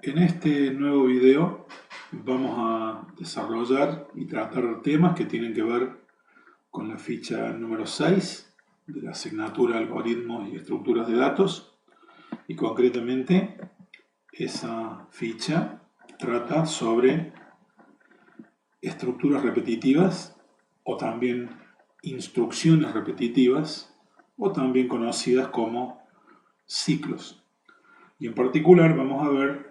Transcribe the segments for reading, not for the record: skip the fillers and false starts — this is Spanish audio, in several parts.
En este nuevo video vamos a desarrollar y tratar temas que tienen que ver con la ficha número 6 de la asignatura Algoritmos y Estructuras de Datos, y concretamente esa ficha trata sobre estructuras repetitivas o también instrucciones repetitivas o también conocidas como ciclos. Y en particular vamos a ver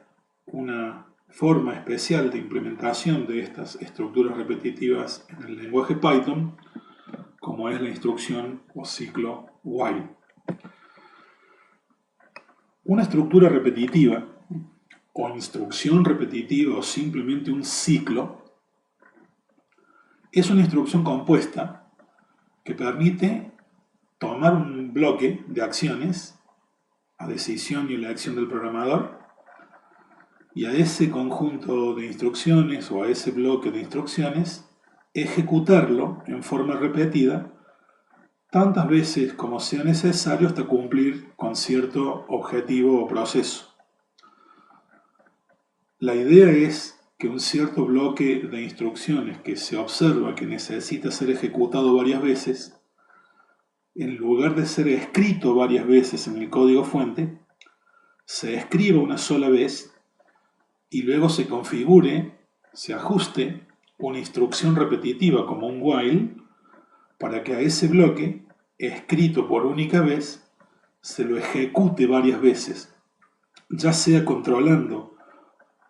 una forma especial de implementación de estas estructuras repetitivas en el lenguaje Python, como es la instrucción o ciclo while. Una estructura repetitiva o instrucción repetitiva o simplemente un ciclo es una instrucción compuesta que permite tomar un bloque de acciones a decisión y elección del programador, y a ese conjunto de instrucciones o a ese bloque de instrucciones ejecutarlo en forma repetida tantas veces como sea necesario hasta cumplir con cierto objetivo o proceso. La idea es que un cierto bloque de instrucciones que se observa que necesita ser ejecutado varias veces, en lugar de ser escrito varias veces en el código fuente, se escriba una sola vez y luego se configure, se ajuste una instrucción repetitiva como un while para que a ese bloque, escrito por única vez, se lo ejecute varias veces, ya sea controlando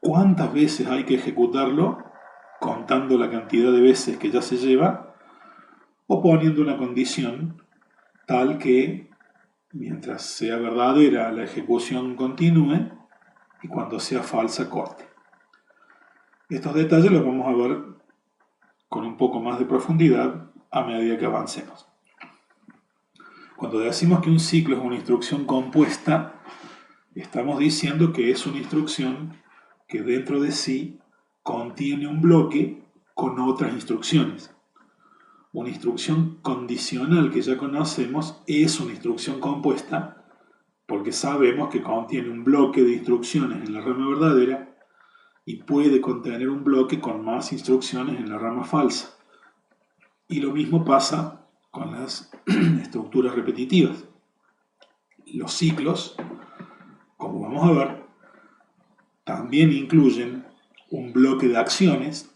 cuántas veces hay que ejecutarlo, contando la cantidad de veces que ya se lleva, o poniendo una condición tal que, mientras sea verdadera, la ejecución continúe, y cuando sea falsa, corte. Estos detalles los vamos a ver con un poco más de profundidad a medida que avancemos. Cuando decimos que un ciclo es una instrucción compuesta, estamos diciendo que es una instrucción que dentro de sí contiene un bloque con otras instrucciones. Una instrucción condicional que ya conocemos es una instrucción compuesta porque sabemos que contiene un bloque de instrucciones en la rama verdadera y puede contener un bloque con más instrucciones en la rama falsa. Y lo mismo pasa con las estructuras repetitivas. Los ciclos, como vamos a ver, también incluyen un bloque de acciones,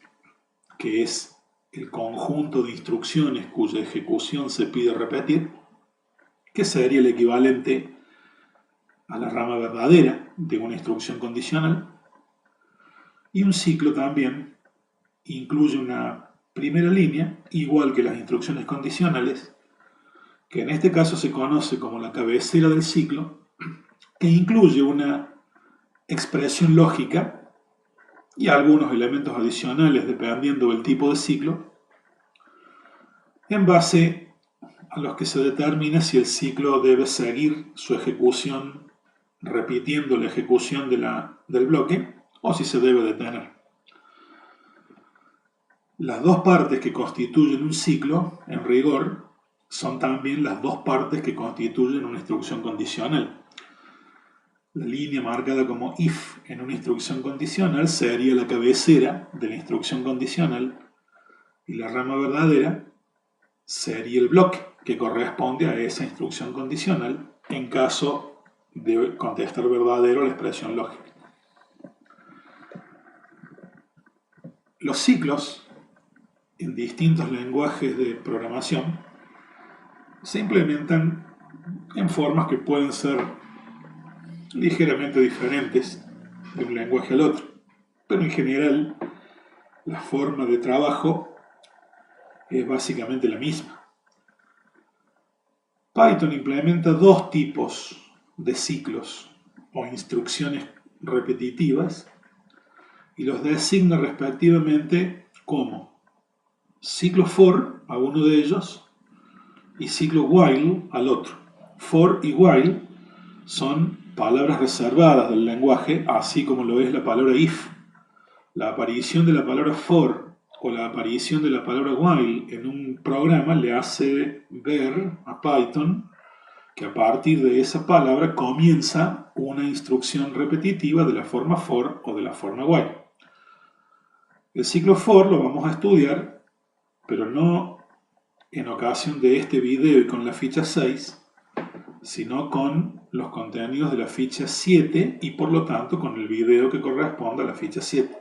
que es el conjunto de instrucciones cuya ejecución se pide repetir, que sería el equivalente a la rama verdadera de una instrucción condicional. Y un ciclo también incluye una primera línea, igual que las instrucciones condicionales, que en este caso se conoce como la cabecera del ciclo, que incluye una expresión lógica y algunos elementos adicionales dependiendo del tipo de ciclo, en base a los que se determina si el ciclo debe seguir su ejecución repitiendo la ejecución del bloque o si se debe detener. Las dos partes que constituyen un ciclo, en rigor, son también las dos partes que constituyen una instrucción condicional. La línea marcada como if en una instrucción condicional sería la cabecera de la instrucción condicional y la rama verdadera sería el bloque que corresponde a esa instrucción condicional en caso de contestar verdadero la expresión lógica. Los ciclos en distintos lenguajes de programación se implementan en formas que pueden ser ligeramente diferentes de un lenguaje al otro, pero en general la forma de trabajo es básicamente la misma. Python implementa dos tipos de ciclos o instrucciones repetitivas y los designa respectivamente como ciclo for a uno de ellos y ciclo while al otro. For y while son palabras reservadas del lenguaje, así como lo es la palabra if. La aparición de la palabra for o la aparición de la palabra while en un programa le hace ver a Python que a partir de esa palabra comienza una instrucción repetitiva de la forma for o de la forma while. El ciclo for lo vamos a estudiar, pero no en ocasión de este video y con la ficha 6, sino con los contenidos de la ficha 7 y por lo tanto con el video que corresponde a la ficha 7.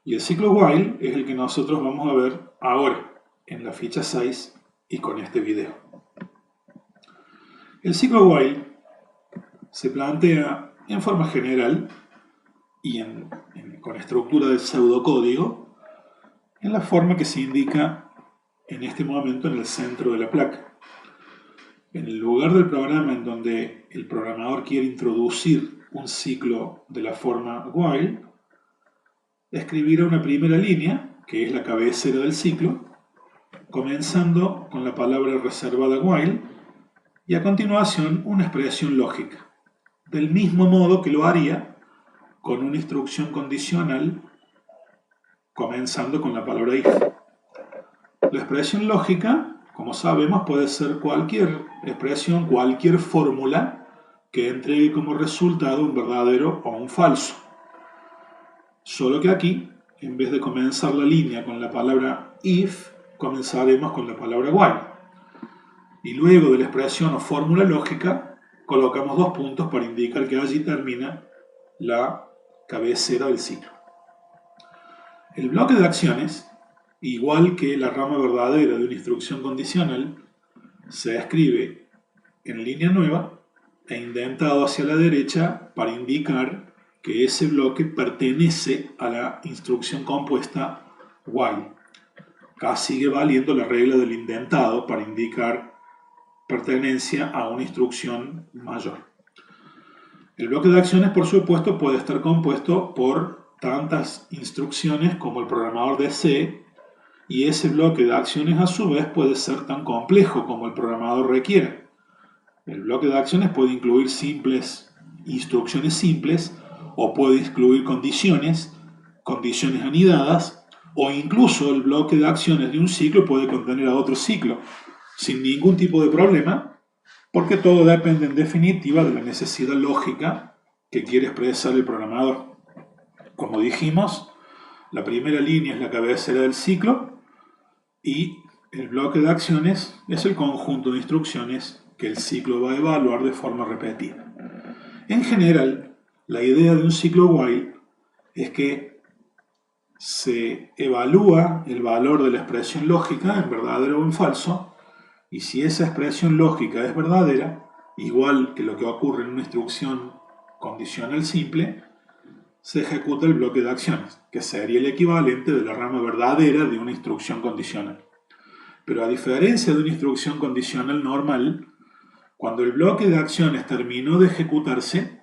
Y el ciclo while es el que nosotros vamos a ver ahora en la ficha 6 y con este video. El ciclo while se plantea en forma general y con estructura de pseudocódigo en la forma que se indica en este momento en el centro de la placa. En el lugar del programa en donde el programador quiere introducir un ciclo de la forma while, escribirá una primera línea, que es la cabecera del ciclo, comenzando con la palabra reservada while, y a continuación una expresión lógica, del mismo modo que lo haría con una instrucción condicional, comenzando con la palabra if. La expresión lógica, como sabemos, puede ser cualquier expresión, cualquier fórmula que entregue como resultado un verdadero o un falso. Solo que aquí, en vez de comenzar la línea con la palabra if, comenzaremos con la palabra while. Y luego de la expresión o fórmula lógica, colocamos 2 puntos para indicar que allí termina la cabecera del ciclo. El bloque de acciones, igual que la rama verdadera de una instrucción condicional, se escribe en línea nueva e indentado hacia la derecha para indicar que ese bloque pertenece a la instrucción compuesta while. Acá sigue valiendo la regla del indentado para indicar pertenencia a una instrucción mayor. El bloque de acciones, por supuesto, puede estar compuesto por tantas instrucciones como el programador desee, y ese bloque de acciones a su vez puede ser tan complejo como el programador requiera. El bloque de acciones puede incluir instrucciones simples, o puede incluir condiciones anidadas, o incluso el bloque de acciones de un ciclo puede contener a otro ciclo, sin ningún tipo de problema, porque todo depende en definitiva de la necesidad lógica que quiere expresar el programador. Como dijimos, la primera línea es la cabecera del ciclo y el bloque de acciones es el conjunto de instrucciones que el ciclo va a evaluar de forma repetida. En general, la idea de un ciclo while es que se evalúa el valor de la expresión lógica en verdadero o en falso, y si esa expresión lógica es verdadera, igual que lo que ocurre en una instrucción condicional simple, se ejecuta el bloque de acciones, que sería el equivalente de la rama verdadera de una instrucción condicional. Pero a diferencia de una instrucción condicional normal, cuando el bloque de acciones terminó de ejecutarse,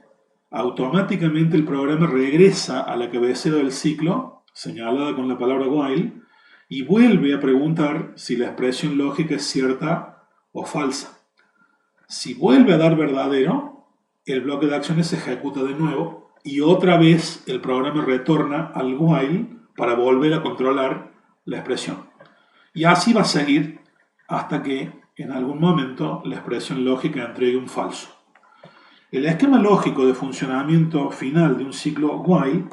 automáticamente el programa regresa a la cabecera del ciclo, señalada con la palabra while, y vuelve a preguntar si la expresión lógica es cierta o falsa. Si vuelve a dar verdadero, el bloque de acciones se ejecuta de nuevo y otra vez el programa retorna al while para volver a controlar la expresión. Y así va a seguir hasta que en algún momento la expresión lógica entregue un falso. El esquema lógico de funcionamiento final de un ciclo while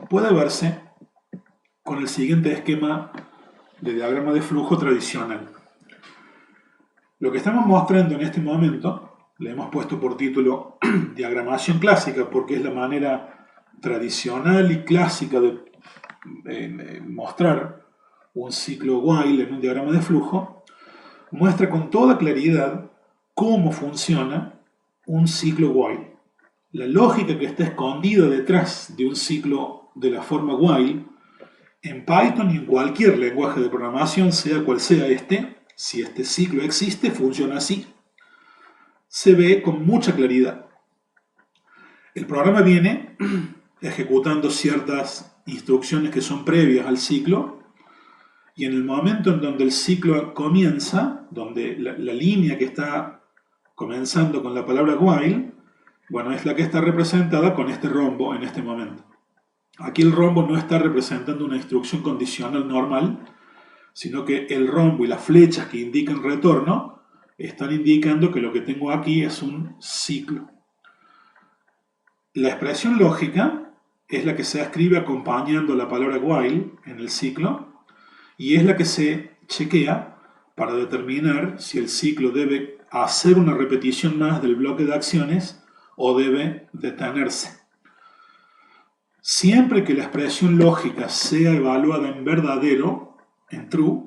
puede verse con el siguiente esquema de diagrama de flujo tradicional. Lo que estamos mostrando en este momento, le hemos puesto por título diagramación clásica porque es la manera tradicional y clásica de mostrar un ciclo while en un diagrama de flujo, muestra con toda claridad cómo funciona un ciclo while. La lógica que está escondida detrás de un ciclo de la forma while en Python y en cualquier lenguaje de programación, sea cual sea si este ciclo existe, funciona así. Se ve con mucha claridad. El programa viene ejecutando ciertas instrucciones que son previas al ciclo, y en el momento en donde el ciclo comienza, donde la línea que está comenzando con la palabra while, bueno, es la que está representada con este rombo en este momento. Aquí el rombo no está representando una instrucción condicional normal, sino que el rombo y las flechas que indican retorno están indicando que lo que tengo aquí es un ciclo. La expresión lógica es la que se escribe acompañando la palabra while en el ciclo y es la que se chequea para determinar si el ciclo debe hacer una repetición más del bloque de acciones o debe detenerse. Siempre que la expresión lógica sea evaluada en verdadero, en true,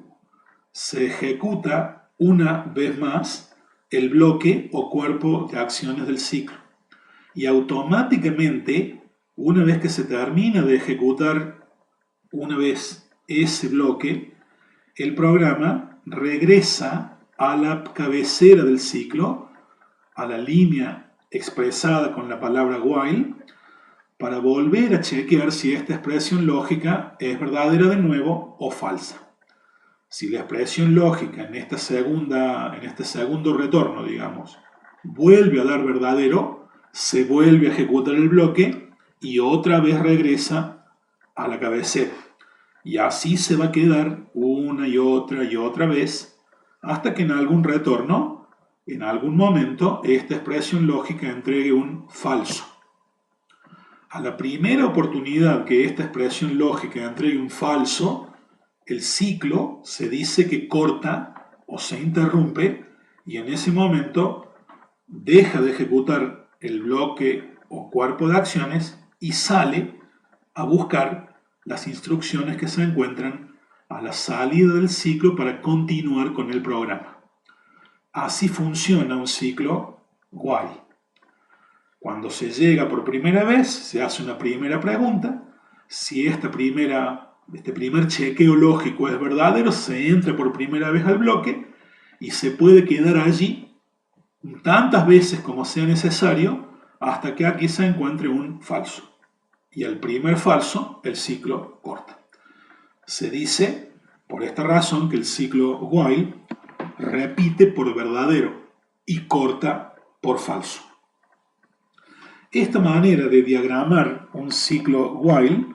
se ejecuta una vez más el bloque o cuerpo de acciones del ciclo. Y automáticamente, una vez que se termina de ejecutar una vez ese bloque, el programa regresa a la cabecera del ciclo, a la línea expresada con la palabra while, para volver a chequear si esta expresión lógica es verdadera de nuevo o falsa. Si la expresión lógica en este segundo retorno, digamos, vuelve a dar verdadero, se vuelve a ejecutar el bloque y otra vez regresa a la cabecera. Y así se va a quedar una y otra vez hasta que en algún retorno, en algún momento, esta expresión lógica entregue un falso. A la primera oportunidad que esta expresión lógica entregue un falso, el ciclo se dice que corta o se interrumpe y en ese momento deja de ejecutar el bloque o cuerpo de acciones y sale a buscar las instrucciones que se encuentran a la salida del ciclo para continuar con el programa. Así funciona un ciclo while. Cuando se llega por primera vez, se hace una primera pregunta. Si este primer chequeo lógico es verdadero, se entra por primera vez al bloque y se puede quedar allí tantas veces como sea necesario hasta que aquí se encuentre un falso. Y al primer falso, el ciclo corta. Se dice, por esta razón, que el ciclo while repite por verdadero y corta por falso. Esta manera de diagramar un ciclo while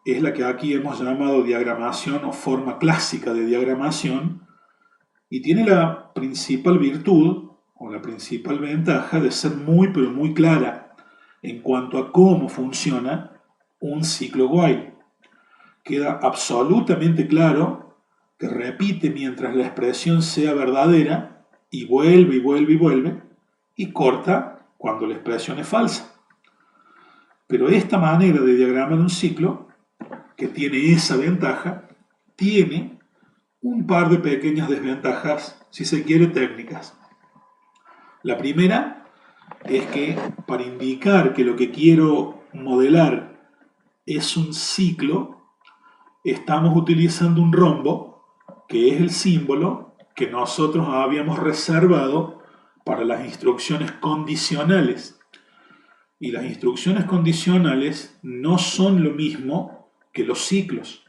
es la que aquí hemos llamado diagramación o forma clásica de diagramación y tiene la principal virtud o la principal ventaja de ser muy pero muy clara en cuanto a cómo funciona un ciclo while. Queda absolutamente claro que repite mientras la expresión sea verdadera y vuelve y corta cuando la expresión es falsa. Pero esta manera de diagramar un ciclo, que tiene esa ventaja, tiene un par de pequeñas desventajas, si se quiere, técnicas. La primera es que para indicar que lo que quiero modelar es un ciclo, estamos utilizando un rombo, que es el símbolo que nosotros habíamos reservado para las instrucciones condicionales. Y las instrucciones condicionales no son lo mismo que los ciclos.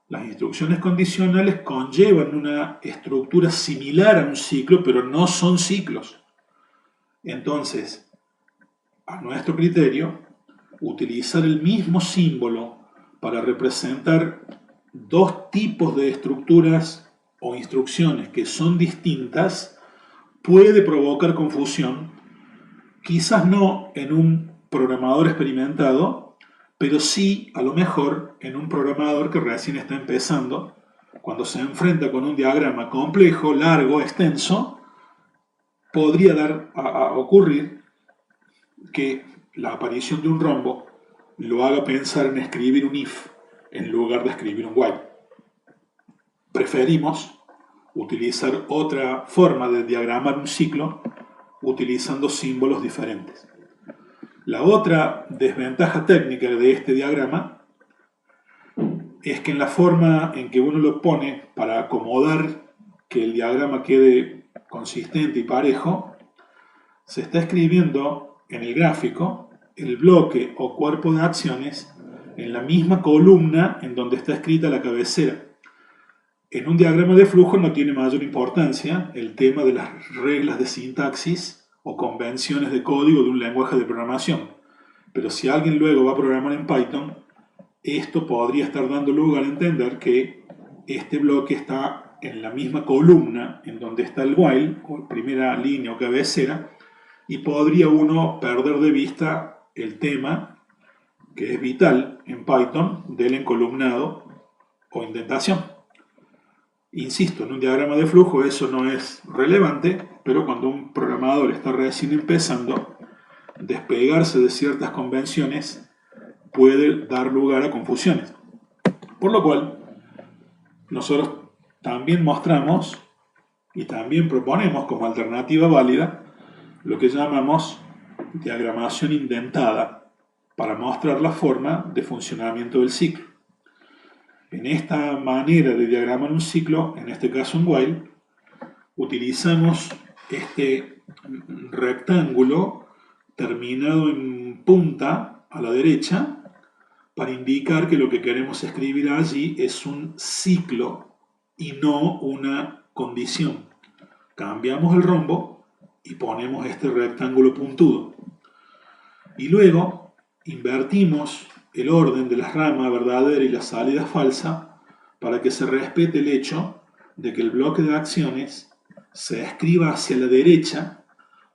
Las instrucciones condicionales conllevan una estructura similar a un ciclo, pero no son ciclos. Entonces, a nuestro criterio, utilizar el mismo símbolo para representar dos tipos de estructuras o instrucciones que son distintas puede provocar confusión, quizás no en un programador experimentado, pero sí a lo mejor en un programador que recién está empezando, cuando se enfrenta con un diagrama complejo, largo, extenso, podría ocurrir que la aparición de un rombo lo haga pensar en escribir un if en lugar de escribir un while. Preferimos utilizar otra forma de diagramar un ciclo utilizando símbolos diferentes. La otra desventaja técnica de este diagrama es que en la forma en que uno lo pone para acomodar que el diagrama quede consistente y parejo, se está escribiendo en el gráfico el bloque o cuerpo de acciones en la misma columna en donde está escrita la cabecera. En un diagrama de flujo no tiene mayor importancia el tema de las reglas de sintaxis o convenciones de código de un lenguaje de programación. Pero si alguien luego va a programar en Python, esto podría estar dando lugar a entender que este bloque está en la misma columna en donde está el while, o primera línea o cabecera, y podría uno perder de vista el tema que es vital en Python del encolumnado o indentación. Insisto, en un diagrama de flujo eso no es relevante, pero cuando un programador está recién empezando, despegarse de ciertas convenciones puede dar lugar a confusiones. Por lo cual, nosotros también mostramos y también proponemos como alternativa válida lo que llamamos diagramación indentada para mostrar la forma de funcionamiento del ciclo. En esta manera de diagramar un ciclo, en este caso un while, utilizamos este rectángulo terminado en punta a la derecha para indicar que lo que queremos escribir allí es un ciclo y no una condición. Cambiamos el rombo y ponemos este rectángulo puntudo. Y luego invertimos el orden de la rama verdadera y la salida falsa para que se respete el hecho de que el bloque de acciones se escriba hacia la derecha,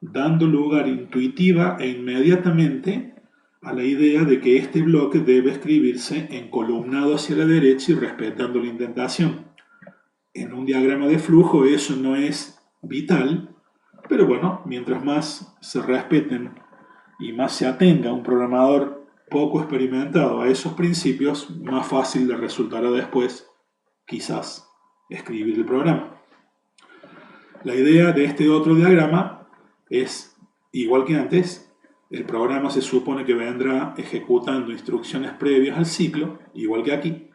dando lugar intuitiva e inmediatamente a la idea de que este bloque debe escribirse encolumnado hacia la derecha y respetando la indentación. En un diagrama de flujo eso no es vital, pero bueno, mientras más se respeten y más se atenga un programador poco experimentado a esos principios, más fácil le resultará después, quizás, escribir el programa. La idea de este otro diagrama es, igual que antes, el programa se supone que vendrá ejecutando instrucciones previas al ciclo, igual que aquí.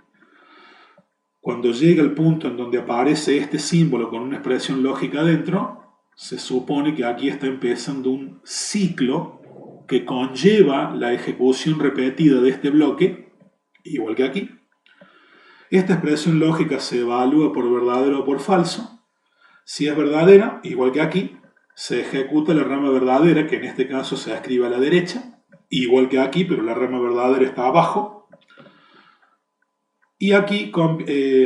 Cuando llega el punto en donde aparece este símbolo con una expresión lógica dentro, se supone que aquí está empezando un ciclo que conlleva la ejecución repetida de este bloque, igual que aquí. Esta expresión lógica se evalúa por verdadero o por falso. Si es verdadera, igual que aquí, se ejecuta la rama verdadera, que en este caso se escribe a la derecha, igual que aquí, pero la rama verdadera está abajo. Y aquí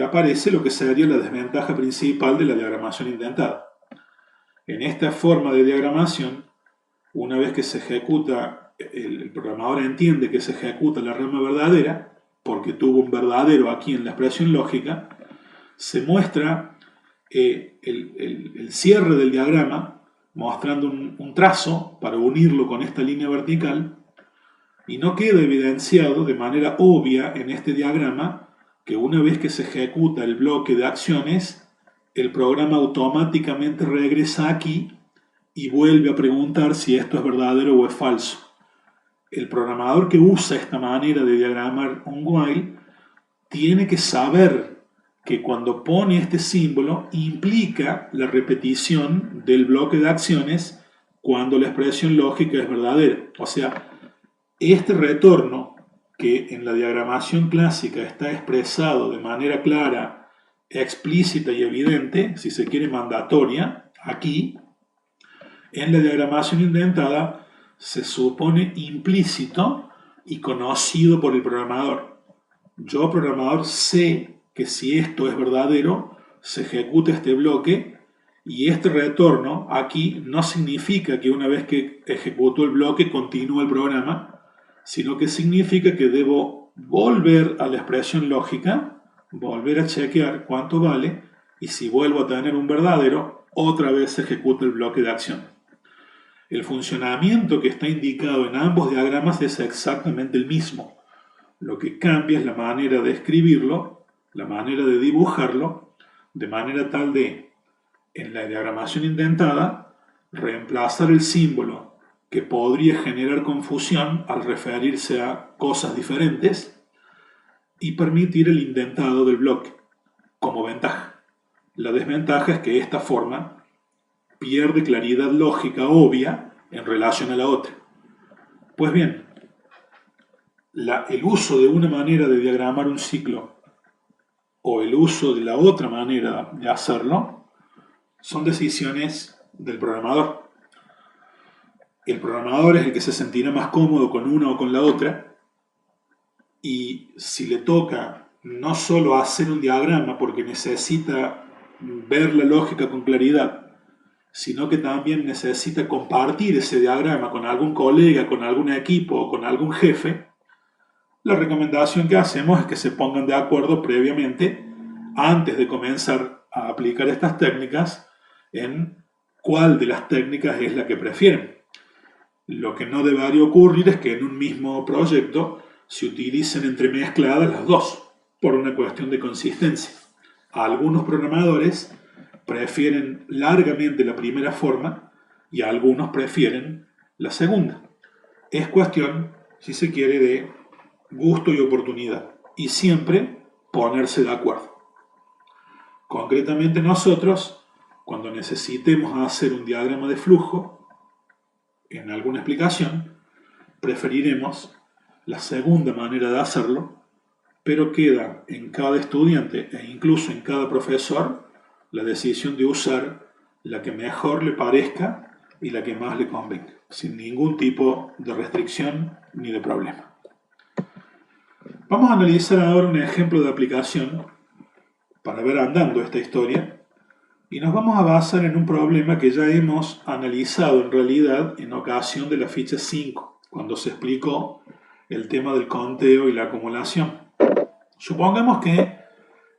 aparece lo que sería la desventaja principal de la diagramación indentada. En esta forma de diagramación, una vez que se ejecuta, el programador entiende que se ejecuta la rama verdadera, porque tuvo un verdadero aquí en la expresión lógica, se muestra el cierre del diagrama, mostrando un trazo para unirlo con esta línea vertical, y no queda evidenciado de manera obvia en este diagrama que una vez que se ejecuta el bloque de acciones, el programa automáticamente regresa aquí y vuelve a preguntar si esto es verdadero o es falso. El programador que usa esta manera de diagramar un while tiene que saber que cuando pone este símbolo implica la repetición del bloque de acciones cuando la expresión lógica es verdadera. O sea, este retorno que en la diagramación clásica está expresado de manera clara, explícita y evidente, si se quiere mandatoria, aquí, en la diagramación indentada se supone implícito y conocido por el programador. Yo, programador, sé que si esto es verdadero, se ejecuta este bloque y este retorno aquí no significa que una vez que ejecuto el bloque continúe el programa, sino que significa que debo volver a la expresión lógica, volver a chequear cuánto vale, y si vuelvo a tener un verdadero, otra vez se ejecuta el bloque de acción. El funcionamiento que está indicado en ambos diagramas es exactamente el mismo. Lo que cambia es la manera de escribirlo, la manera de dibujarlo, de manera tal de, en la diagramación indentada, reemplazar el símbolo que podría generar confusión al referirse a cosas diferentes y permitir el indentado del bloque como ventaja. La desventaja es que esta forma pierde claridad lógica obvia en relación a la otra. Pues bien, el uso de una manera de diagramar un ciclo o el uso de la otra manera de hacerlo son decisiones del programador. El programador es el que se sentirá más cómodo con una o con la otra, y si le toca no solo hacer un diagrama porque necesita ver la lógica con claridad, sino que también necesita compartir ese diagrama con algún colega, con algún equipo o con algún jefe, la recomendación que hacemos es que se pongan de acuerdo previamente, antes de comenzar a aplicar estas técnicas, en cuál de las técnicas es la que prefieren. Lo que no debería ocurrir es que en un mismo proyecto se utilicen entremezcladas las dos, por una cuestión de consistencia. Algunos programadores prefieren largamente la primera forma y algunos prefieren la segunda. Es cuestión, si se quiere, de gusto y oportunidad, y siempre ponerse de acuerdo. Concretamente nosotros, cuando necesitemos hacer un diagrama de flujo en alguna explicación, preferiremos la segunda manera de hacerlo, pero queda en cada estudiante e incluso en cada profesor la decisión de usar la que mejor le parezca y la que más le convenga, sin ningún tipo de restricción ni de problema. Vamos a analizar ahora un ejemplo de aplicación para ver andando esta historia y nos vamos a basar en un problema que ya hemos analizado en realidad en ocasión de la ficha 5, cuando se explicó el tema del conteo y la acumulación. Supongamos que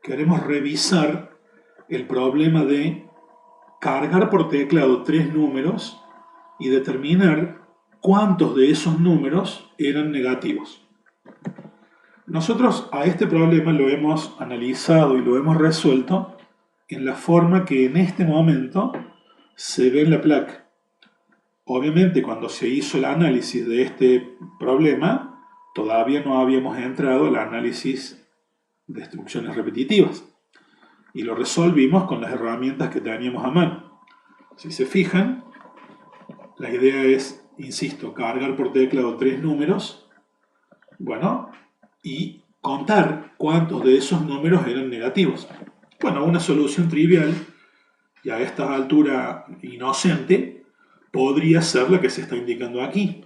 queremos revisar el problema de cargar por teclado 3 números y determinar cuántos de esos números eran negativos. Nosotros a este problema lo hemos analizado y lo hemos resuelto en la forma que en este momento se ve en la placa. Obviamente, cuando se hizo el análisis de este problema, todavía no habíamos entrado al análisis de instrucciones repetitivas y lo resolvimos con las herramientas que teníamos a mano. Si se fijan, la idea es, insisto, cargar por teclado 3 números, bueno, y contar cuántos de esos números eran negativos. Bueno, una solución trivial y a esta altura inocente podría ser la que se está indicando aquí.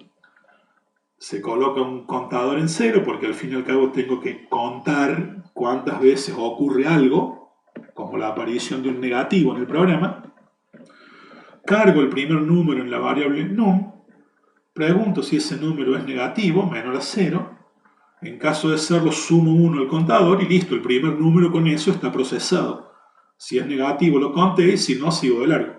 Se coloca un contador en cero porque al fin y al cabo tengo que contar cuántas veces ocurre algo, como la aparición de un negativo en el programa. Cargo el primer número en la variable num, pregunto si ese número es negativo, menor a 0. En caso de serlo, sumo 1 al contador y listo, el primer número con eso está procesado. Si es negativo lo conté y si no, sigo de largo.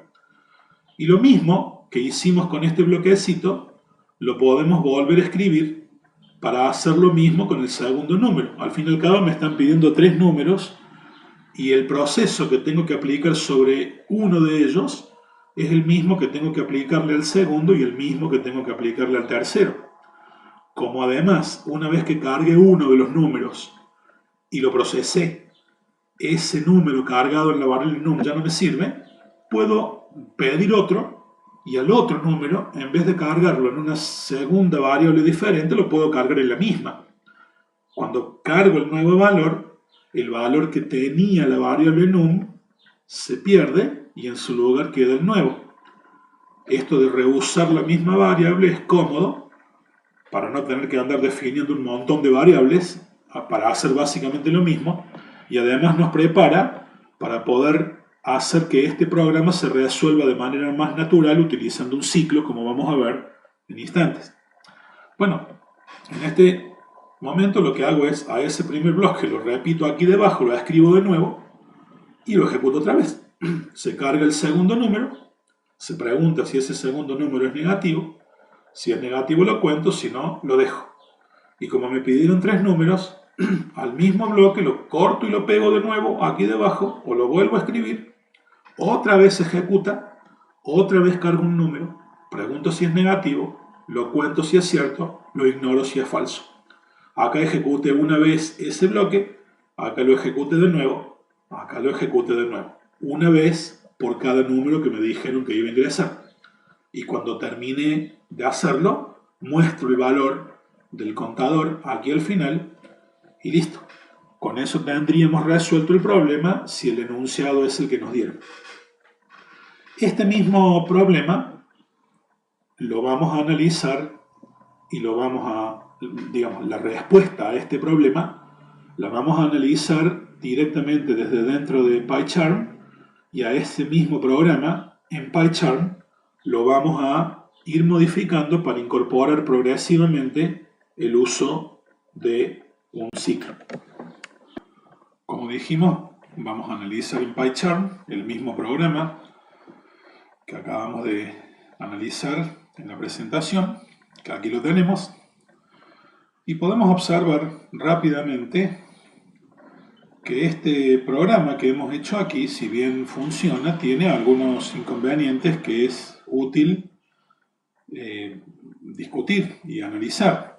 Y lo mismo que hicimos con este bloquecito, lo podemos volver a escribir para hacer lo mismo con el segundo número. Al fin y al cabo me están pidiendo 3 números y el proceso que tengo que aplicar sobre uno de ellos es el mismo que tengo que aplicarle al segundo y el mismo que tengo que aplicarle al tercero. Como además, una vez que cargue uno de los números y lo procesé, ese número cargado en la variable num ya no me sirve, puedo pedir otro y al otro número, en vez de cargarlo en una segunda variable diferente, lo puedo cargar en la misma. Cuando cargo el nuevo valor, el valor que tenía la variable num se pierde y en su lugar queda el nuevo. Esto de reusar la misma variable es cómodo para no tener que andar definiendo un montón de variables para hacer básicamente lo mismo y además nos prepara para poder hacer que este programa se resuelva de manera más natural utilizando un ciclo como vamos a ver en instantes. Bueno, en este momento lo que hago es a ese primer bloque lo repito aquí debajo, lo escribo de nuevo y lo ejecuto otra vez. Se carga el segundo número, se pregunta si ese segundo número es negativo. Si es negativo lo cuento, si no, lo dejo. Y como me pidieron 3 números, al mismo bloque lo corto y lo pego de nuevo aquí debajo, o lo vuelvo a escribir, otra vez se ejecuta, otra vez cargo un número, pregunto si es negativo, lo cuento si es cierto, lo ignoro si es falso. Acá ejecute una vez ese bloque, acá lo ejecute de nuevo, acá lo ejecute de nuevo. Una vez por cada número que me dijeron que iba a ingresar. Y cuando termine de hacerlo, muestro el valor del contador aquí al final y listo. Con eso tendríamos resuelto el problema si el enunciado es el que nos dieron. Este mismo problema lo vamos a analizar y lo vamos a, digamos, la respuesta a este problema la vamos a analizar directamente desde dentro de PyCharm y a ese mismo programa en PyCharm lo vamos a ir modificando para incorporar progresivamente el uso de un ciclo. Como dijimos, vamos a analizar en PyCharm el mismo programa que acabamos de analizar en la presentación, que aquí lo tenemos, y podemos observar rápidamente que este programa que hemos hecho aquí, si bien funciona, tiene algunos inconvenientes que es útil discutir y analizar.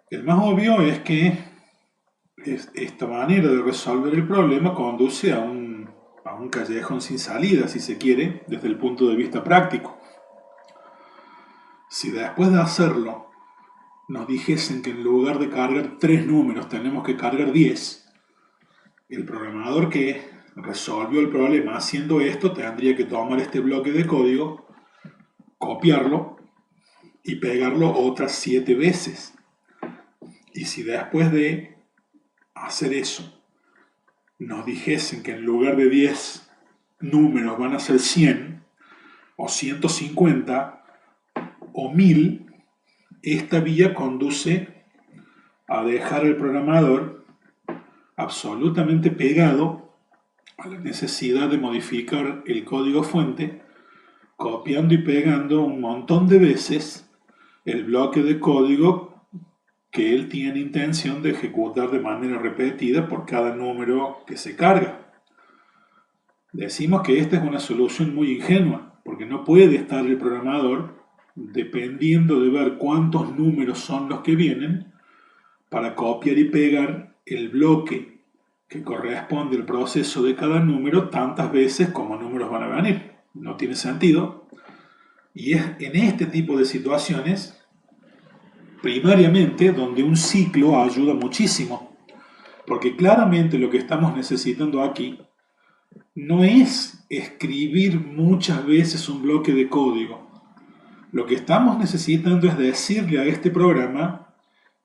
El más obvio es que esta manera de resolver el problema conduce a un callejón sin salida, si se quiere, desde el punto de vista práctico. Si después de hacerlo nos dijesen que en lugar de cargar 3 números tenemos que cargar 10, el programador que resolvió el problema haciendo esto tendría que tomar este bloque de código, copiarlo y pegarlo otras 7 veces. Y si después de hacer eso nos dijesen que en lugar de 10 números van a ser 100 o 150 o 1000, esta vía conduce a dejar al programador absolutamente pegado a la necesidad de modificar el código fuente, copiando y pegando un montón de veces el bloque de código que él tiene intención de ejecutar de manera repetida por cada número que se carga. Decimos que esta es una solución muy ingenua, porque no puede estar el programador dependiendo de ver cuántos números son los que vienen para copiar y pegar el bloque que corresponde al proceso de cada número tantas veces como números van a venir. No tiene sentido. Y es en este tipo de situaciones, primariamente, donde un ciclo ayuda muchísimo. Porque claramente lo que estamos necesitando aquí no es escribir muchas veces un bloque de código. Lo que estamos necesitando es decirle a este programa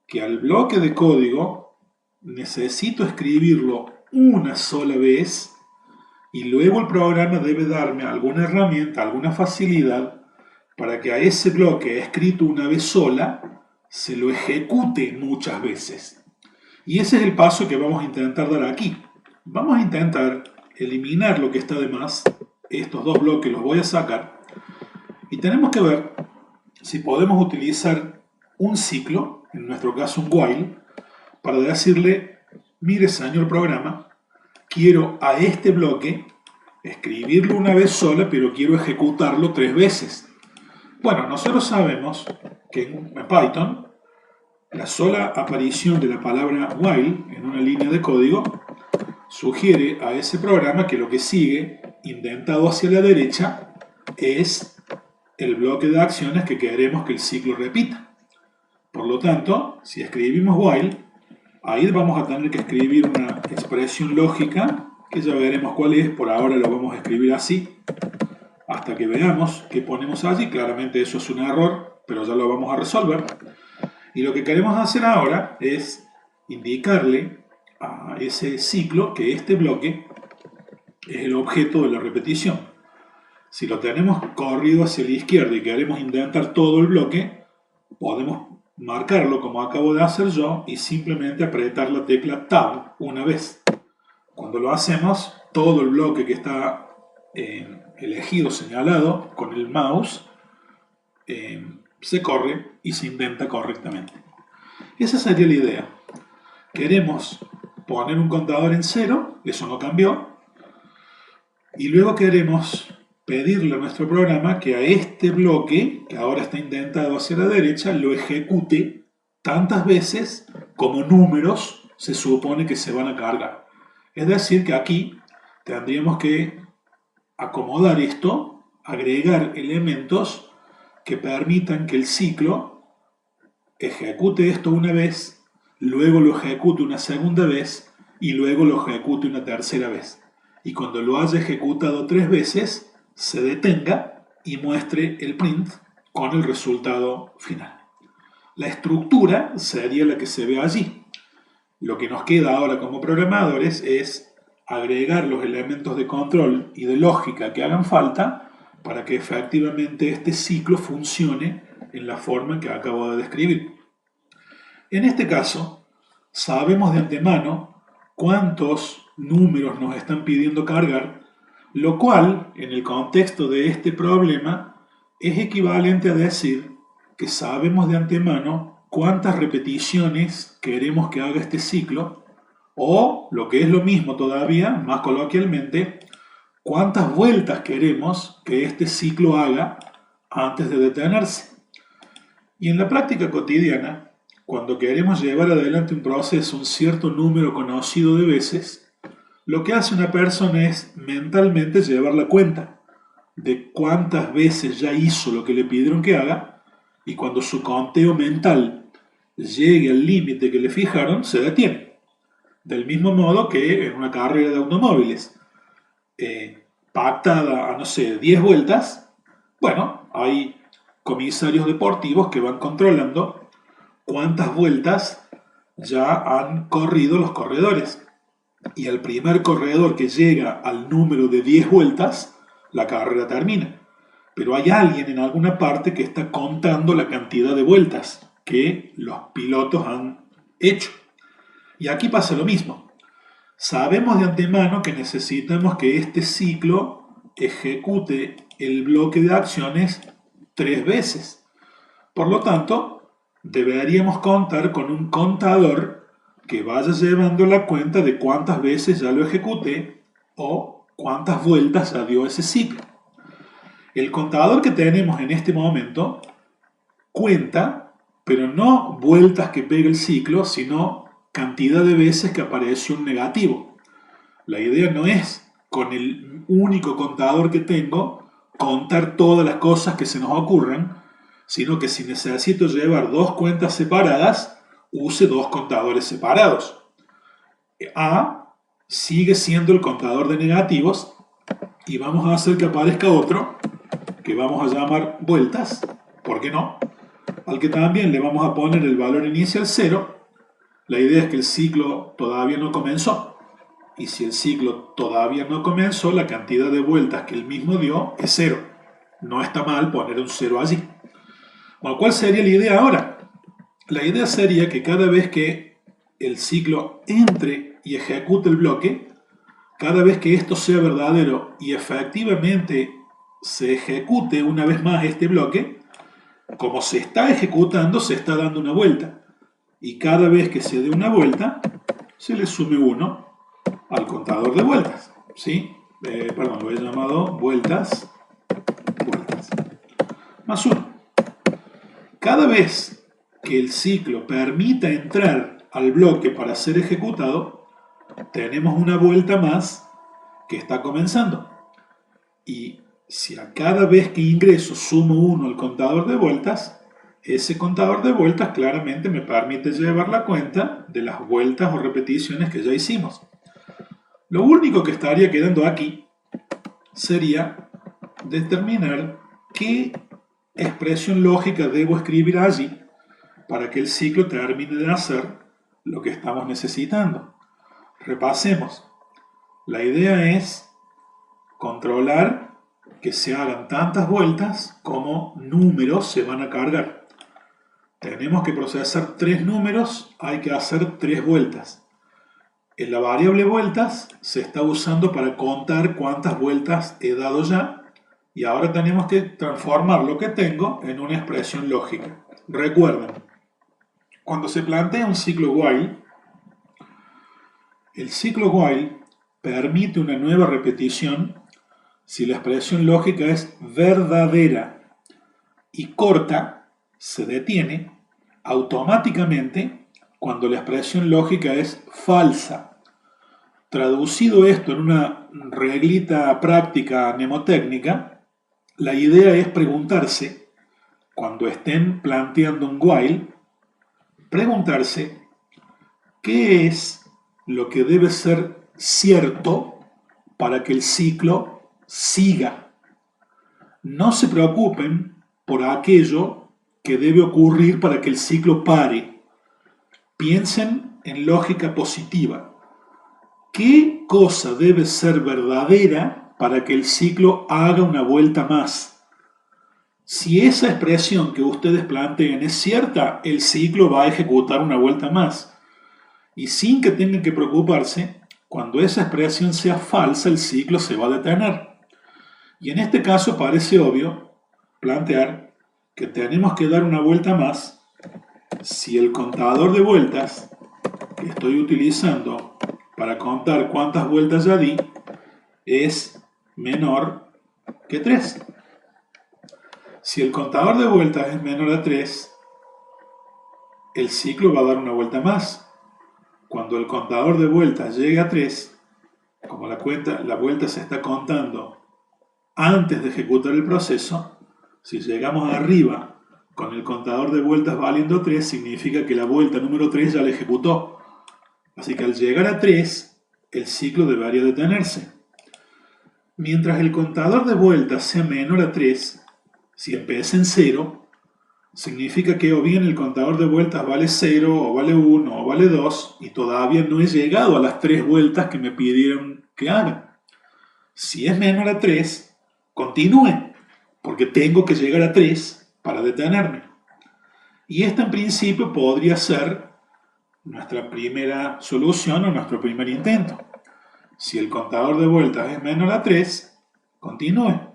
que al bloque de código necesito escribirlo una sola vez y luego el programa debe darme alguna herramienta, alguna facilidad para que a ese bloque escrito una vez sola se lo ejecute muchas veces. Y ese es el paso que vamos a intentar dar aquí. Vamos a intentar eliminar lo que está de más. Estos 2 bloques los voy a sacar y tenemos que ver si podemos utilizar un ciclo, en nuestro caso un while, para decirle: mire, señor programa, quiero a este bloque escribirlo una vez sola, pero quiero ejecutarlo 3 veces. Bueno, nosotros sabemos que en Python la sola aparición de la palabra while en una línea de código sugiere a ese programa que lo que sigue, indentado hacia la derecha, es el bloque de acciones que queremos que el ciclo repita. Por lo tanto, si escribimos while, ahí vamos a tener que escribir una expresión lógica, que ya veremos cuál es. Por ahora lo vamos a escribir así, hasta que veamos qué ponemos allí. Claramente eso es un error, pero ya lo vamos a resolver. Y lo que queremos hacer ahora es indicarle a ese ciclo que este bloque es el objeto de la repetición. Si lo tenemos corrido hacia la izquierda y queremos indentar todo el bloque, podemos marcarlo como acabo de hacer yo y simplemente apretar la tecla Tab una vez. Cuando lo hacemos, todo el bloque que está elegido, señalado con el mouse, se corre y se indenta correctamente. Esa sería la idea. Queremos poner un contador en 0, eso no cambió, y luego queremos pedirle a nuestro programa que a este bloque, que ahora está indentado hacia la derecha, lo ejecute tantas veces como números se supone que se van a cargar. Es decir, que aquí tendríamos que acomodar esto, agregar elementos que permitan que el ciclo ejecute esto una vez, luego lo ejecute una segunda vez y luego lo ejecute una tercera vez. Y cuando lo haya ejecutado 3 veces, se detenga y muestre el print con el resultado final. La estructura sería la que se ve allí. Lo que nos queda ahora como programadores es agregar los elementos de control y de lógica que hagan falta para que efectivamente este ciclo funcione en la forma que acabo de describir. En este caso, sabemos de antemano cuántos números nos están pidiendo cargar, lo cual, en el contexto de este problema, es equivalente a decir que sabemos de antemano cuántas repeticiones queremos que haga este ciclo, o, lo que es lo mismo todavía, más coloquialmente, cuántas vueltas queremos que este ciclo haga antes de detenerse. Y en la práctica cotidiana, cuando queremos llevar adelante un proceso un cierto número conocido de veces, lo que hace una persona es mentalmente llevar la cuenta de cuántas veces ya hizo lo que le pidieron que haga, y cuando su conteo mental llegue al límite que le fijaron, se detiene. Del mismo modo que en una carrera de automóviles, pactada a, no sé, 10 vueltas, bueno, hay comisarios deportivos que van controlando cuántas vueltas ya han corrido los corredores. Y al primer corredor que llega al número de 10 vueltas, la carrera termina. Pero hay alguien en alguna parte que está contando la cantidad de vueltas que los pilotos han hecho. Y aquí pasa lo mismo. Sabemos de antemano que necesitamos que este ciclo ejecute el bloque de acciones 3 veces. Por lo tanto, deberíamos contar con un contador que vaya llevando la cuenta de cuántas veces ya lo ejecuté o cuántas vueltas ya dio ese ciclo. El contador que tenemos en este momento cuenta, pero no vueltas que pegue el ciclo, sino cantidad de veces que apareció un negativo. La idea no es, con el único contador que tengo, contar todas las cosas que se nos ocurran, sino que si necesito llevar 2 cuentas separadas, use 2 contadores separados. A sigue siendo el contador de negativos y vamos a hacer que aparezca otro que vamos a llamar vueltas, ¿por qué no? Al que también le vamos a poner el valor inicial 0. La idea es que el ciclo todavía no comenzó. Y si el ciclo todavía no comenzó, la cantidad de vueltas que él mismo dio es 0. No está mal poner un 0 allí. Bueno, ¿cuál sería la idea ahora? La idea sería que cada vez que el ciclo entre y ejecute el bloque, cada vez que esto sea verdadero y efectivamente se ejecute una vez más este bloque, como se está ejecutando, se está dando una vuelta. Y cada vez que se dé una vuelta, se le sume 1 al contador de vueltas. ¿Sí? Lo he llamado vueltas, más 1. Cada vez que el ciclo permita entrar al bloque para ser ejecutado, tenemos una vuelta más que está comenzando. Y si a cada vez que ingreso sumo 1 al contador de vueltas, ese contador de vueltas claramente me permite llevar la cuenta de las vueltas o repeticiones que ya hicimos. Lo único que estaría quedando aquí sería determinar qué expresión lógica debo escribir allí para que el ciclo termine de hacer lo que estamos necesitando. Repasemos. La idea es controlar que se hagan tantas vueltas como números se van a cargar. Tenemos que procesar 3 números, hay que hacer 3 vueltas. En la variable vueltas se está usando para contar cuántas vueltas he dado ya, y ahora tenemos que transformar lo que tengo en una expresión lógica. Recuerden, cuando se plantea un ciclo while, el ciclo while permite una nueva repetición si la expresión lógica es verdadera, y corta, se detiene automáticamente cuando la expresión lógica es falsa. Traducido esto en una reglita práctica mnemotécnica, la idea es preguntarse, cuando estén planteando un while, preguntarse qué es lo que debe ser cierto para que el ciclo siga. No se preocupen por aquello que debe ocurrir para que el ciclo pare. Piensen en lógica positiva. ¿qué cosa debe ser verdadera para que el ciclo haga una vuelta más? Si esa expresión que ustedes planteen es cierta, el ciclo va a ejecutar una vuelta más. Y sin que tengan que preocuparse, cuando esa expresión sea falsa, el ciclo se va a detener. Y en este caso parece obvio plantear que tenemos que dar una vuelta más si el contador de vueltas que estoy utilizando para contar cuántas vueltas ya di es menor que 3. Si el contador de vueltas es menor a 3, el ciclo va a dar una vuelta más. Cuando el contador de vueltas llegue a 3, como la vuelta se está contando antes de ejecutar el proceso, si llegamos arriba con el contador de vueltas valiendo 3, significa que la vuelta número 3 ya la ejecutó. Así que al llegar a 3, el ciclo debería detenerse. Mientras el contador de vueltas sea menor a 3, si empieza en 0, significa que o bien el contador de vueltas vale 0, o vale 1, o vale 2, y todavía no he llegado a las 3 vueltas que me pidieron que haga. Si es menor a 3, continúe, porque tengo que llegar a 3 para detenerme. Y esta en principio podría ser nuestra primera solución o nuestro primer intento. Si el contador de vueltas es menor a 3, continúe.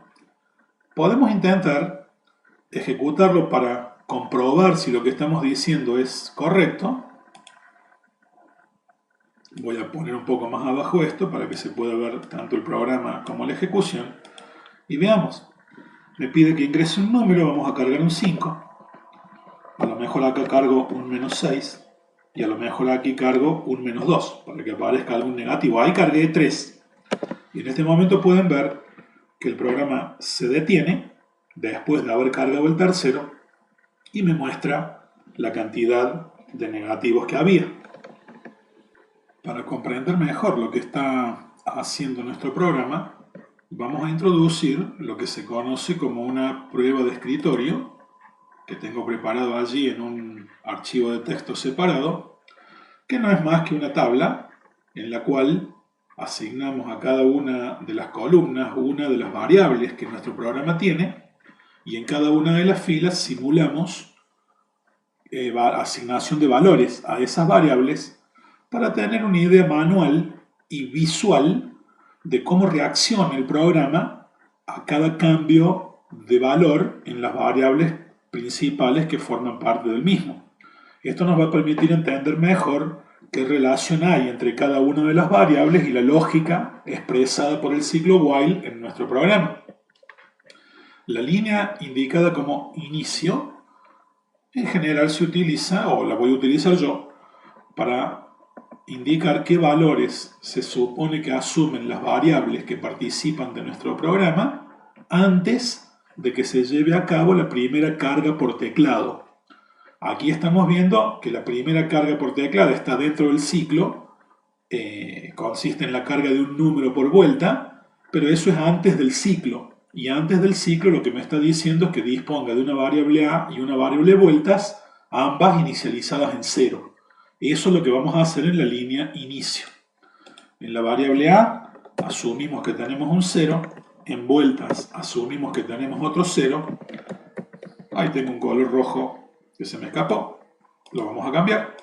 Podemos intentar ejecutarlo para comprobar si lo que estamos diciendo es correcto. Voy a poner un poco más abajo esto para que se pueda ver tanto el programa como la ejecución. Y veamos. Me pide que ingrese un número, vamos a cargar un 5. A lo mejor acá cargo un menos 6. Y a lo mejor aquí cargo un menos 2, para que aparezca algún negativo. Ahí cargué 3. Y en este momento pueden ver que el programa se detiene después de haber cargado el tercero y me muestra la cantidad de negativos que había. Para comprender mejor lo que está haciendo nuestro programa, vamos a introducir lo que se conoce como una prueba de escritorio que tengo preparado allí en un archivo de texto separado, que no es más que una tabla en la cual asignamos a cada una de las columnas una de las variables que nuestro programa tiene y en cada una de las filas simulamos asignación de valores a esas variables para tener una idea manual y visual de cómo reacciona el programa a cada cambio de valor en las variables principales que forman parte del mismo. Esto nos va a permitir entender mejor qué relación hay entre cada una de las variables y la lógica expresada por el ciclo while en nuestro programa. La línea indicada como inicio en general se utiliza, o la voy a utilizar yo, para indicar qué valores se supone que asumen las variables que participan de nuestro programa antes de que se lleve a cabo la primera carga por teclado. Aquí estamos viendo que la primera carga por teclado está dentro del ciclo, consiste en la carga de un número por vuelta, pero eso es antes del ciclo. Y antes del ciclo lo que me está diciendo es que disponga de una variable A y una variable vueltas, ambas inicializadas en 0. Eso es lo que vamos a hacer en la línea inicio. En la variable A asumimos que tenemos un 0, en vueltas asumimos que tenemos otro 0. Ahí tengo un color rojo que se me escapó, lo vamos a cambiar.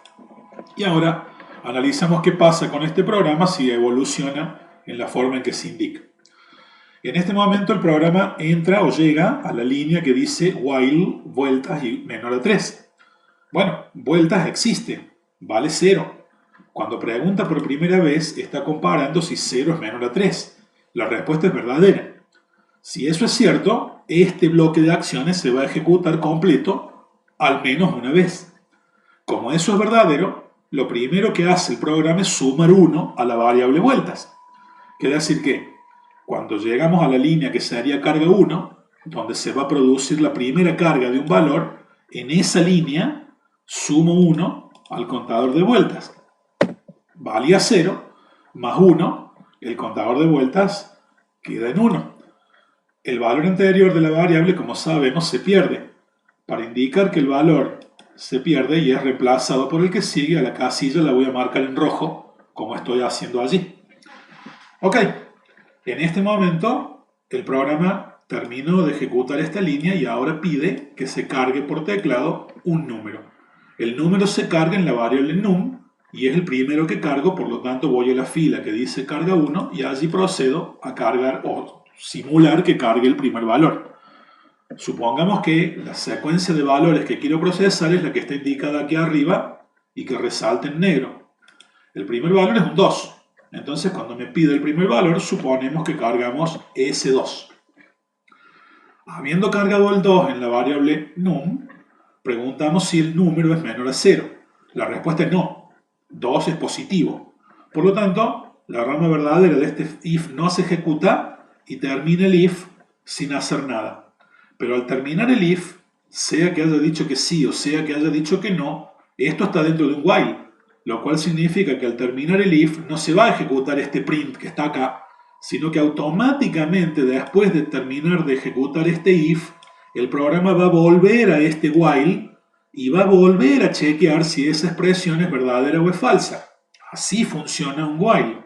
Y ahora analizamos qué pasa con este programa si evoluciona en la forma en que se indica. En este momento el programa entra o llega a la línea que dice while vueltas y menor a 3. Bueno, vueltas existe, vale 0. Cuando pregunta por primera vez está comparando si 0 es menor a 3. La respuesta es verdadera. Si eso es cierto, este bloque de acciones se va a ejecutar completo al menos una vez. Como eso es verdadero, lo primero que hace el programa es sumar 1 a la variable vueltas. Quiere decir que cuando llegamos a la línea que sería carga 1, donde se va a producir la primera carga de un valor, en esa línea sumo 1 al contador de vueltas. Valía 0 más 1, el contador de vueltas queda en 1. El valor anterior de la variable, como sabemos, se pierde. Para indicar que el valor se pierde y es reemplazado por el que sigue, a la casilla la voy a marcar en rojo, como estoy haciendo allí. Ok, en este momento el programa terminó de ejecutar esta línea y ahora pide que se cargue por teclado un número. El número se carga en la variable num y es el primero que cargo, por lo tanto voy a la fila que dice carga 1 y allí procedo a cargar o simular que cargue el primer valor. Supongamos que la secuencia de valores que quiero procesar es la que está indicada aquí arriba y que resalta en negro. El primer valor es un 2. Entonces, cuando me pide el primer valor, suponemos que cargamos ese 2. Habiendo cargado el 2 en la variable num, preguntamos si el número es menor a 0. La respuesta es no. 2 es positivo. Por lo tanto, la rama verdadera de este if no se ejecuta y termina el if sin hacer nada. Pero al terminar el if, sea que haya dicho que sí o sea que haya dicho que no, esto está dentro de un while, lo cual significa que al terminar el if no se va a ejecutar este print que está acá, sino que automáticamente después de terminar de ejecutar este if, el programa va a volver a este while y va a volver a chequear si esa expresión es verdadera o es falsa. Así funciona un while.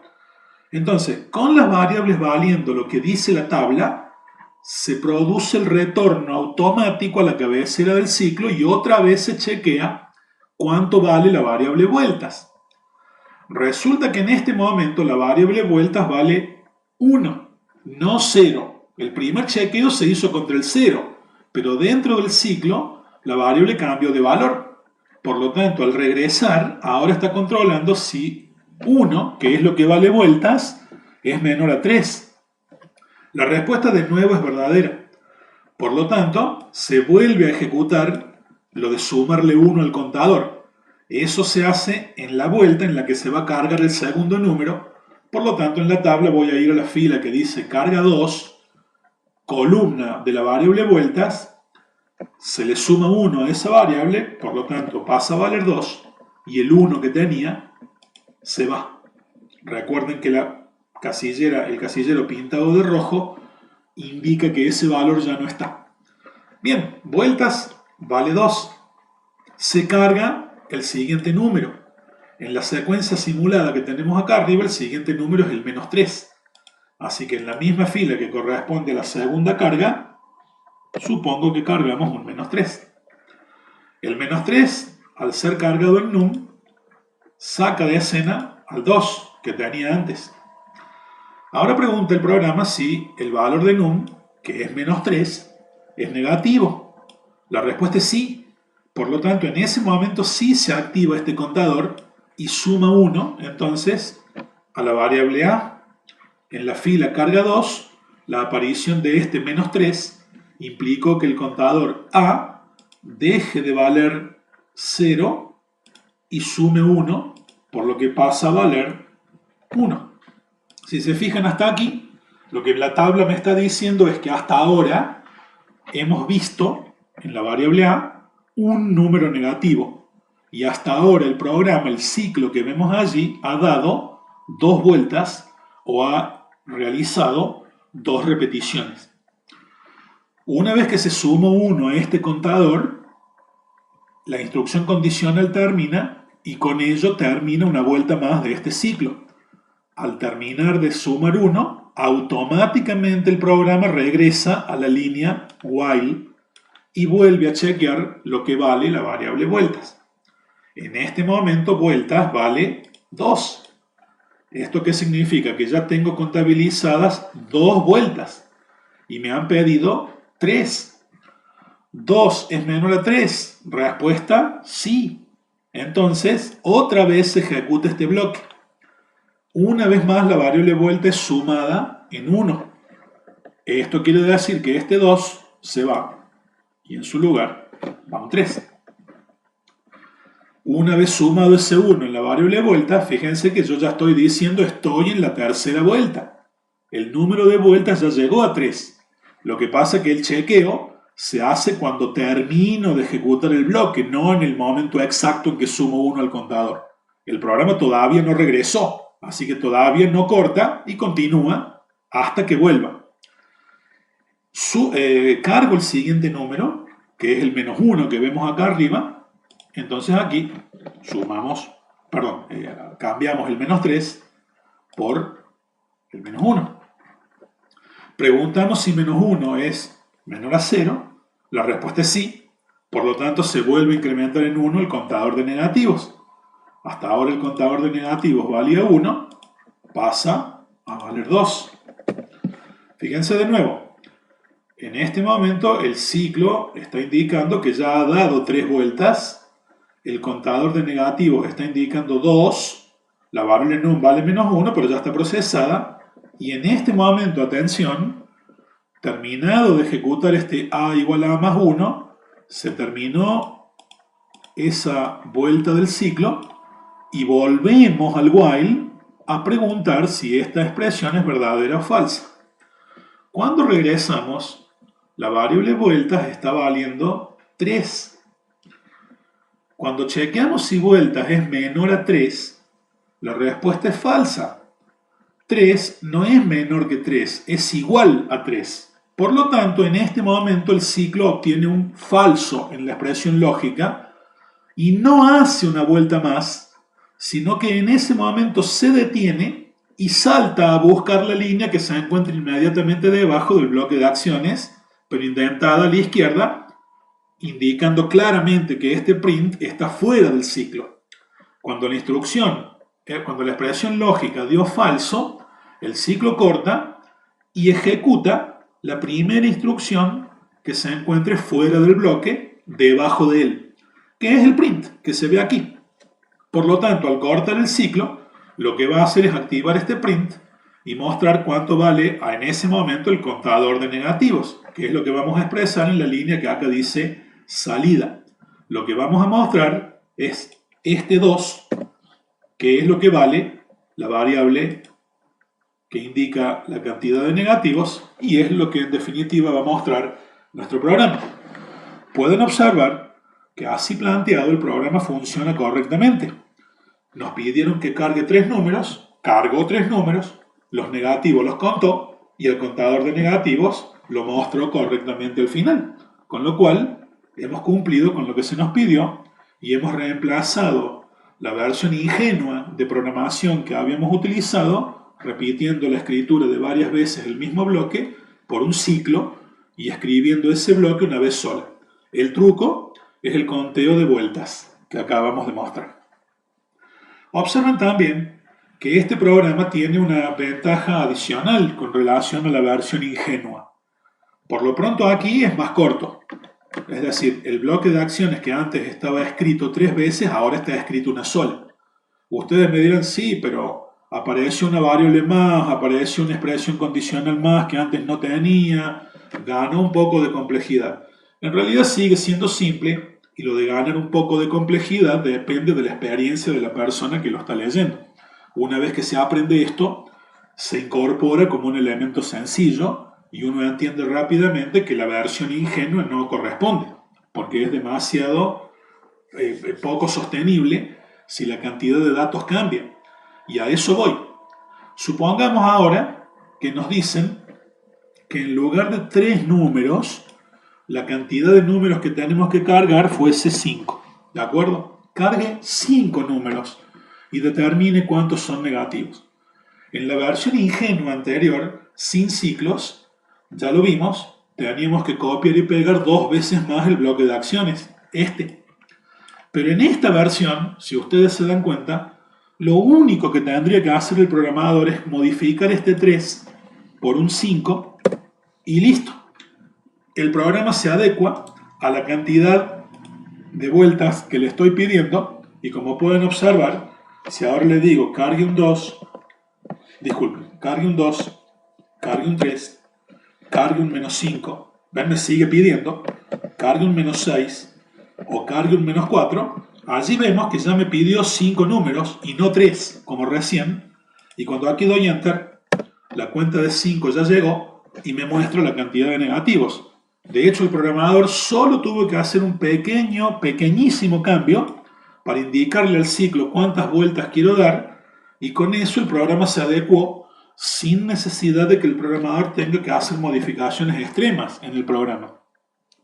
Entonces, con las variables valiendo lo que dice la tabla, se produce el retorno automático a la cabecera del ciclo y otra vez se chequea cuánto vale la variable vueltas. Resulta que en este momento la variable vueltas vale 1, no 0. El primer chequeo se hizo contra el 0, pero dentro del ciclo la variable cambió de valor. Por lo tanto, al regresar, ahora está controlando si 1, que es lo que vale vueltas, es menor a 3. La respuesta de nuevo es verdadera. Por lo tanto, se vuelve a ejecutar lo de sumarle 1 al contador. Eso se hace en la vuelta en la que se va a cargar el segundo número. Por lo tanto, en la tabla voy a ir a la fila que dice carga 2, columna de la variable vueltas, se le suma 1 a esa variable, por lo tanto pasa a valer 2 y el 1 que tenía se va. Recuerden que el casillero pintado de rojo indica que ese valor ya no está. Bien, vueltas vale 2. Se carga el siguiente número. En la secuencia simulada que tenemos acá arriba, el siguiente número es el menos 3. Así que en la misma fila que corresponde a la segunda carga, supongo que cargamos un menos 3. El menos 3, al ser cargado en num, saca de escena al 2 que tenía antes. Ahora pregunta el programa si el valor de num, que es menos 3, es negativo. La respuesta es sí. Por lo tanto, en ese momento sí se activa este contador y suma 1, entonces, a la variable a. En la fila carga 2, la aparición de este menos 3 implicó que el contador a deje de valer 0 y sume 1, por lo que pasa a valer 1. Si se fijan hasta aquí, lo que la tabla me está diciendo es que hasta ahora hemos visto en la variable a un número negativo. Y hasta ahora el programa, el ciclo que vemos allí, ha dado 2 vueltas o ha realizado 2 repeticiones. Una vez que se suma 1 a este contador, la instrucción condicional termina y con ello termina una vuelta más de este ciclo. Al terminar de sumar 1, automáticamente el programa regresa a la línea while y vuelve a chequear lo que vale la variable vueltas. En este momento vueltas vale 2. ¿Esto qué significa? Que ya tengo contabilizadas 2 vueltas y me han pedido 3. 2 es menor a 3. Respuesta, sí. Entonces, otra vez se ejecuta este bloque. Una vez más la variable vuelta es sumada en 1. Esto quiere decir que este 2 se va y en su lugar va un 3. Una vez sumado ese 1 en la variable vuelta, fíjense que yo ya estoy diciendo estoy en la tercera vuelta. El número de vueltas ya llegó a 3. Lo que pasa es que el chequeo se hace cuando termino de ejecutar el bloque, no en el momento exacto en que sumo 1 al contador. El programa todavía no regresó. Así que todavía no corta y continúa hasta que vuelva. Cargo el siguiente número, que es el menos 1 que vemos acá arriba. Entonces aquí cambiamos el menos 3 por el menos 1. Preguntamos si menos 1 es menor a 0. La respuesta es sí. Por lo tanto, se vuelve a incrementar en 1 el contador de negativos. Hasta ahora el contador de negativos valía 1, pasa a valer 2. Fíjense de nuevo, en este momento el ciclo está indicando que ya ha dado 3 vueltas, el contador de negativos está indicando 2, la variable num vale menos 1, pero ya está procesada, y en este momento, atención, terminado de ejecutar este a igual a más 1, se terminó esa vuelta del ciclo y volvemos al while a preguntar si esta expresión es verdadera o falsa. Cuando regresamos, la variable vueltas está valiendo 3. Cuando chequeamos si vueltas es menor a 3, la respuesta es falsa. 3 no es menor que 3, es igual a 3. Por lo tanto, en este momento el ciclo obtiene un falso en la expresión lógica y no hace una vuelta más, sino que en ese momento se detiene y salta a buscar la línea que se encuentra inmediatamente debajo del bloque de acciones, pero indentada a la izquierda, indicando claramente que este print está fuera del ciclo. Cuando la expresión lógica dio falso, el ciclo corta y ejecuta la primera instrucción que se encuentre fuera del bloque, debajo de él, que es el print, que se ve aquí. Por lo tanto, al cortar el ciclo, lo que va a hacer es activar este print y mostrar cuánto vale en ese momento el contador de negativos, que es lo que vamos a expresar en la línea que acá dice salida. Lo que vamos a mostrar es este 2, que es lo que vale la variable que indica la cantidad de negativos y es lo que en definitiva va a mostrar nuestro programa. Pueden observar que así planteado el programa funciona correctamente. Nos pidieron que cargue 3 números, cargó 3 números, los negativos los contó y el contador de negativos lo mostró correctamente al final. Con lo cual hemos cumplido con lo que se nos pidió y hemos reemplazado la versión ingenua de programación que habíamos utilizado repitiendo la escritura de varias veces el mismo bloque por un ciclo y escribiendo ese bloque una vez sola. El truco es el conteo de vueltas que acabamos de mostrar. Observen también que este programa tiene una ventaja adicional con relación a la versión ingenua. Por lo pronto aquí es más corto. Es decir, el bloque de acciones que antes estaba escrito 3 veces, ahora está escrito una sola. Ustedes me dirán, sí, pero aparece una variable más, aparece una expresión condicional más que antes no tenía, gana un poco de complejidad. En realidad sigue siendo simple y lo de ganar un poco de complejidad depende de la experiencia de la persona que lo está leyendo. Una vez que se aprende esto, se incorpora como un elemento sencillo y uno entiende rápidamente que la versión ingenua no corresponde, porque es demasiado poco sostenible si la cantidad de datos cambia. Y a eso voy. Supongamos ahora que nos dicen que en lugar de 3 números, la cantidad de números que tenemos que cargar fuese 5. ¿De acuerdo? Cargue 5 números y determine cuántos son negativos. En la versión ingenua anterior, sin ciclos, ya lo vimos, teníamos que copiar y pegar 2 veces más el bloque de acciones, este. Pero en esta versión, si ustedes se dan cuenta, lo único que tendría que hacer el programador es modificar este 3 por un 5 y listo. El programa se adecua a la cantidad de vueltas que le estoy pidiendo y como pueden observar, si ahora le digo cargue un 2, cargue un 2, cargue un 3, cargue un menos 5, ven, me sigue pidiendo, cargue un menos 6 o cargue un menos 4, allí vemos que ya me pidió 5 números y no 3, como recién, y cuando aquí doy Enter, la cuenta de 5 ya llegó y me muestra la cantidad de negativos. De hecho, el programador solo tuvo que hacer un pequeñísimo cambio para indicarle al ciclo cuántas vueltas quiero dar y con eso el programa se adecuó sin necesidad de que el programador tenga que hacer modificaciones extremas en el programa.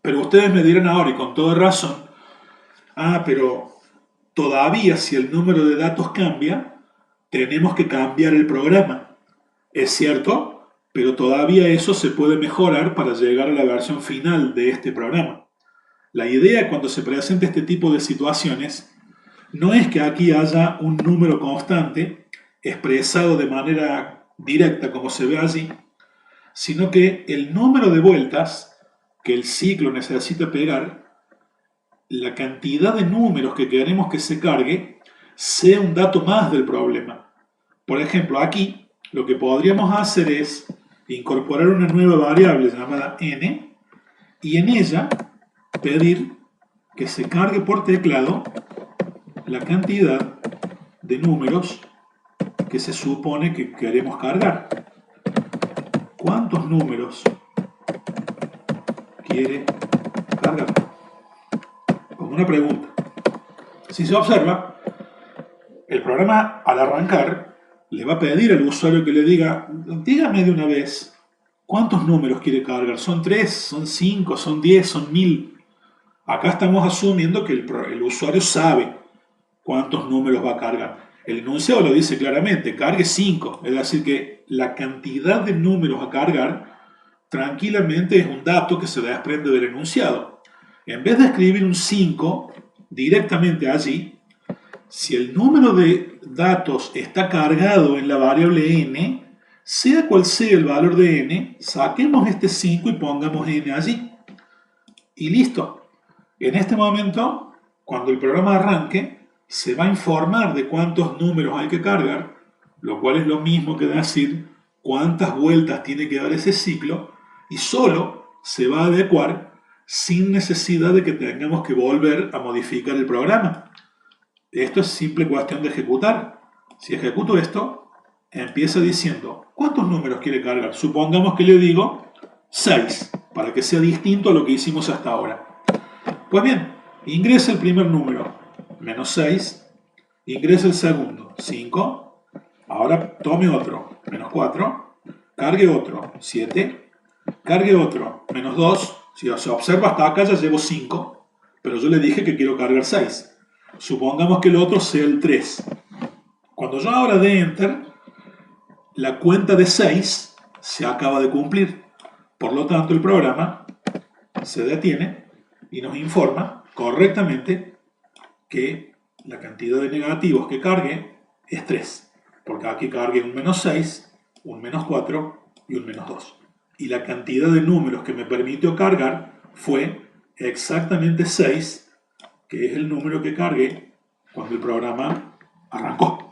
Pero ustedes me dirán ahora y con toda razón, pero todavía si el número de datos cambia, tenemos que cambiar el programa. Es cierto, pero todavía eso se puede mejorar para llegar a la versión final de este programa. La idea cuando se presenta este tipo de situaciones no es que aquí haya un número constante expresado de manera directa como se ve allí, sino que el número de vueltas que el ciclo necesita pegar, la cantidad de números que queremos que se cargue, sea un dato más del problema. Por ejemplo, aquí lo que podríamos hacer es incorporar una nueva variable llamada n y en ella pedir que se cargue por teclado la cantidad de números que se supone que queremos cargar. ¿Cuántos números quiere cargar? Como una pregunta. Si se observa, el programa al arrancar le va a pedir al usuario que le diga, dígame de una vez, ¿cuántos números quiere cargar? ¿Son 3? ¿Son 5? ¿Son 10? ¿Son 1000? Acá estamos asumiendo que el usuario sabe cuántos números va a cargar. El enunciado lo dice claramente, cargue 5, es decir que la cantidad de números a cargar tranquilamente es un dato que se desprende del enunciado. En vez de escribir un 5 directamente allí, si el número de datos está cargado en la variable n, sea cual sea el valor de n, saquemos este 5 y pongamos n allí. Y listo. En este momento, cuando el programa arranque, se va a informar de cuántos números hay que cargar, lo cual es lo mismo que decir cuántas vueltas tiene que dar ese ciclo, y solo se va a adecuar sin necesidad de que tengamos que volver a modificar el programa. Esto es simple cuestión de ejecutar. Si ejecuto esto, empieza diciendo, ¿cuántos números quiere cargar? Supongamos que le digo 6, para que sea distinto a lo que hicimos hasta ahora. Pues bien, ingresa el primer número, menos 6, ingresa el segundo, 5, ahora tome otro, menos 4, cargue otro, 7, cargue otro, menos 2, si se observa hasta acá ya llevo 5, pero yo le dije que quiero cargar 6. Supongamos que el otro sea el 3. Cuando yo ahora dé Enter, la cuenta de 6 se acaba de cumplir. Por lo tanto, el programa se detiene y nos informa correctamente que la cantidad de negativos que cargue es 3. Porque aquí cargue un menos 6, un menos 4 y un menos 2. Y la cantidad de números que me permitió cargar fue exactamente 6, que es el número que cargué cuando el programa arrancó.